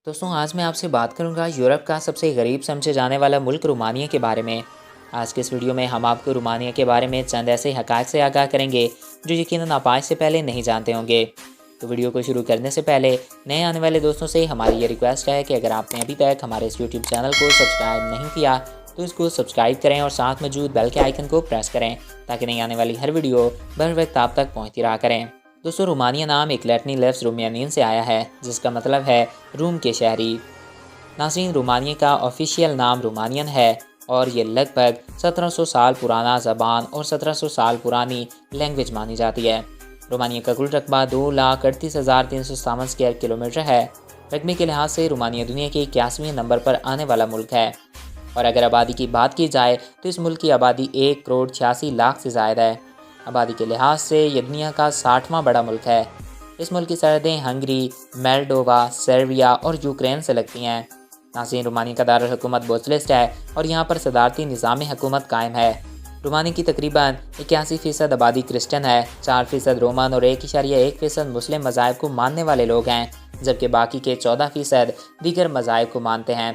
दोस्तों आज मैं आपसे बात करूंगा यूरोप का सबसे गरीब समझे जाने वाला मुल्क रोमानिया के बारे में। आज के इस वीडियो में हम आपको रोमानिया के बारे में चंद ऐसे हक़ाइक़ से आगाह करेंगे जो यकीनन आप आज से पहले नहीं जानते होंगे। तो वीडियो को शुरू करने से पहले नए आने वाले दोस्तों से हमारी ये रिक्वेस्ट है कि अगर आपने अभी तक हमारे इस यूट्यूब चैनल को सब्सक्राइब नहीं किया तो इसको सब्सक्राइब करें और साथ मौजूद बेल के आइकन को प्रेस करें ताकि नई आने वाली हर वीडियो बर वक्त आप तक पहुँचती रहा करें। दोस्तों रोमानिया नाम एक लैटिनी लफ्ज़ रोमियानियन से आया है जिसका मतलब है रूम के शहरी। नाज़रीन रोमानिया का ऑफिशियल नाम रोमानियन है और ये लगभग 1700 साल पुराना ज़बान और 1700 साल पुरानी लैंग्वेज मानी जाती है। रोमानिया का कुल रकबा 2,38,357 स्क्वायर किलोमीटर है। रकबे के लिहाज से रोमानिया दुनिया के 81वें नंबर पर आने वाला मुल्क है और अगर आबादी की बात की जाए तो इस मुल्क की आबादी 1,86,00,000 से ज़ायद है। आबादी के लिहाज से ये दुनिया का 60वां बड़ा मुल्क है। इस मुल्क की सरहदें हंगरी, मोल्डोवा, सर्बिया और यूक्रेन से लगती हैं। नाज़रीन रोमानिया का दारुल हुकूमत बुखारेस्ट है और यहाँ पर सदारती निज़ाम हुकूमत कायम है। रोमानिया की तकरीबन 81% आबादी क्रिश्चियन है, 4% रोमन और 1.1% मुस्लिम मज़ाहिब को मानने वाले लोग हैं, जबकि बाकी के 14% दीगर मज़ाहिब को मानते हैं।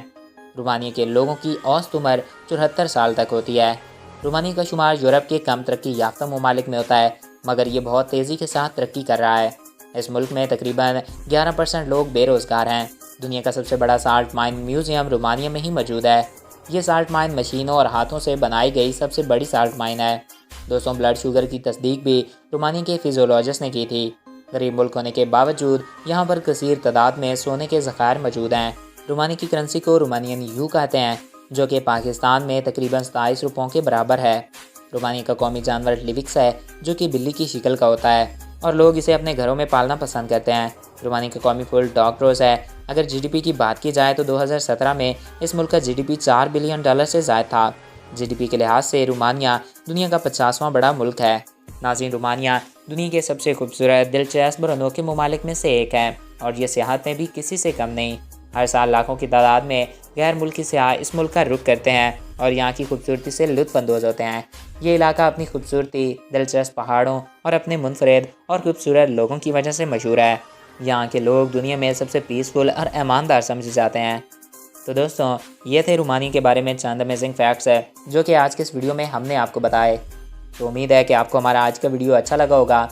रोमानिया के लोगों की औसत उम्र 74 साल तक होती है। रोमानिया का शुमार यूरोप के कम तरक्की याफ्ता ममालिक में होता है मगर ये बहुत तेज़ी के साथ तरक्की कर रहा है। इस मुल्क में तकरीबन 11% लोग बेरोज़गार हैं। दुनिया का सबसे बड़ा साल्ट माइन म्यूज़ियम रोमानिया में ही मौजूद है। ये साल्ट माइन मशीनों और हाथों से बनाई गई सबसे बड़ी साल्ट माइन है। दोस्तों ब्लड शुगर की तस्दीक भी रोमानिया के फिजियोलॉजिस्ट ने की थी। गरीब मुल्क होने के बावजूद यहाँ पर कसीर तादाद में सोने के ज़खायर मौजूद हैं। रोमानिया की करेंसी को रोमानियन यू कहते हैं जो कि पाकिस्तान में तकरीबन 27 रुपयों के बराबर है। रोमानिया का कौमी जानवर लिविक्स है जो कि बिल्ली की शक्ल का होता है और लोग इसे अपने घरों में पालना पसंद करते हैं। रोमानिया का कौमी फूल डॉग रोज़ है। अगर जीडीपी की बात की जाए तो 2017 में इस मुल्क का जीडीपी $4 बिलियन से ज़ायद था। जीडीपी के लिहाज से रोमानिया दुनिया का 50वां बड़ा मुल्क है। नाज़रीन रोमानिया दुनिया के सबसे खूबसूरत, दिलचस्प और अनोखे ममालिक में से एक है और ये सियाहत में भी किसी से कम नहीं। हर साल लाखों की तादाद में गैर मुल्की सियाह इस मुल्क का रुख करते हैं और यहाँ की खूबसूरती से लुत्फ़अंदोज़ होते हैं। ये इलाका अपनी खूबसूरती, दिलचस्प पहाड़ों और अपने मुनफरद और खूबसूरत लोगों की वजह से मशहूर है। यहाँ के लोग दुनिया में सबसे पीसफुल और ईमानदार समझे जाते हैं। तो दोस्तों ये थे रोमानिया के बारे में चंद अमेजिंग फैक्ट्स है जो कि आज के इस वीडियो में हमने आपको बताए। तो उम्मीद है कि आपको हमारा आज का वीडियो अच्छा लगा होगा।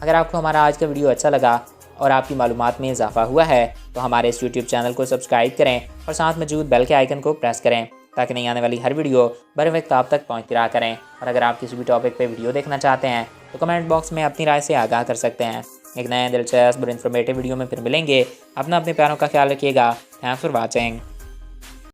अगर आपको हमारा आज का वीडियो अच्छा लगा और आपकी मालूमात में इजाफा हुआ है तो हमारे इस यूट्यूब चैनल को सब्सक्राइब करें और साथ मौजूद बेल के आइकन को प्रेस करें ताकि नहीं आने वाली हर वीडियो बर वक्त आप तक पहुँचती रहा करें। और अगर आप किसी भी टॉपिक पे वीडियो देखना चाहते हैं तो कमेंट बॉक्स में अपनी राय से आगाह कर सकते हैं। एक नए दिलचस्प और इन्फॉर्मेटिव वीडियो में फिर मिलेंगे। अपने प्यारों का ख्याल रखिएगा। Thanks for watching.